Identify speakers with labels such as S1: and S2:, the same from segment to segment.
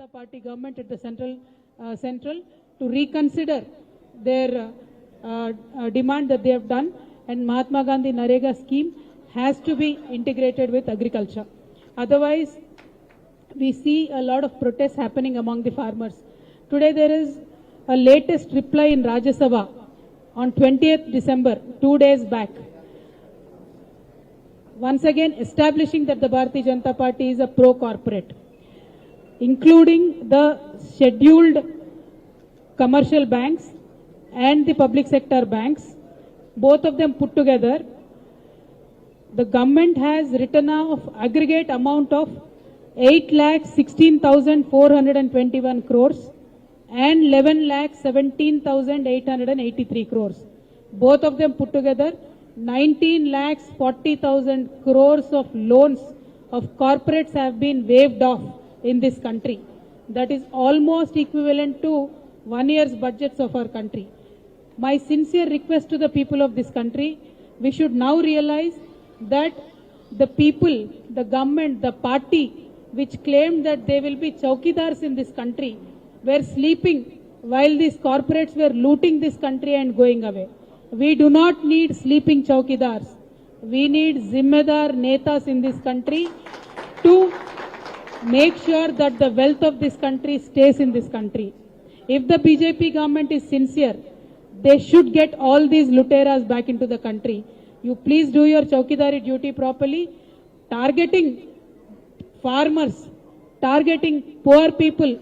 S1: Janata Party government at the central to reconsider their demand that they have done, and Mahatma Gandhi Narega scheme has to be integrated with agriculture. Otherwise, we see a lot of protests happening among the farmers. Today there is a latest reply in Rajya Sabha on 20th December, 2 days back. Once again establishing that the Bharatiya Janata Party is a pro-corporate, including the scheduled commercial banks and the public sector banks, both of them put together. The government has written off aggregate amount of 8,16,421 crores and 11,17,883 crores. Both of them put together 19,40,000 crores of loans of corporates have been waived off in this country. That is almost equivalent to 1 year's budgets of our country. My sincere request to the people of this country, we should now realize that the people, the government, the party which claimed that they will be chowkidars in this country were sleeping while these corporates were looting this country and going away. We do not need sleeping chowkidars. We need zimmedar netas in this country to make sure that the wealth of this country stays in this country. If the BJP government is sincere, they should get all these luteras back into the country. You please do your chowkidari duty properly, targeting farmers, targeting poor people,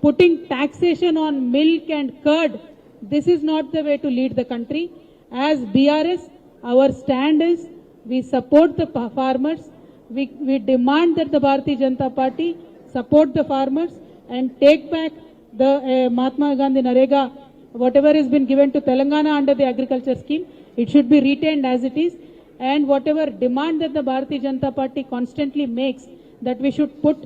S1: putting taxation on milk and curd. This is not the way to lead the country. As BRS, our stand is we support the farmers. We demand that the Bharatiya Janata Party support the farmers and take back the Mahatma Gandhi Narega, whatever has been given to Telangana under the agriculture scheme. It should be retained as it is, and whatever demand that the Bharatiya Janata Party constantly makes that we should put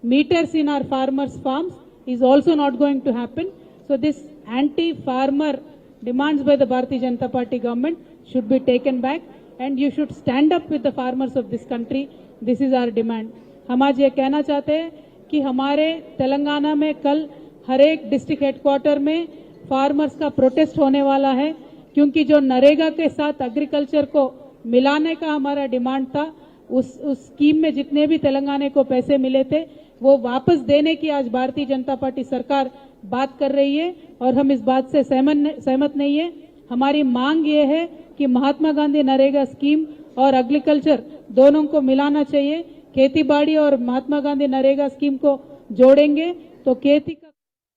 S1: meters in our farmers' farms is also not going to happen. So this anti-farmer demands by the Bharatiya Janata Party government should be taken back, and you should stand up with the farmers of this country. This is our demand. हम आज ये कहना चाहते हैं कि हमारे तेलंगाना में कल हर एक डिस्ट्रिक्ट हेडक्वार्टर में फार्मर्स का प्रोटेस्ट होने वाला है, क्योंकि जो नरेगा के साथ एग्रीकल्चर को मिलाने का हमारा डिमांड था, उस स्कीम में जितने भी तेलंगाना को पैसे मिले थे वो वापस देने की आज भारतीय जनता पार्टी सरकार बात कर रही है, और हम इस बात से सहमत नहीं है। हमारी मांग ये है कि महात्मा गांधी नरेगा स्कीम और एग्रीकल्चर दोनों को मिलाना चाहिए। खेती बाड़ी और महात्मा गांधी नरेगा स्कीम को जोड़ेंगे तो खेती का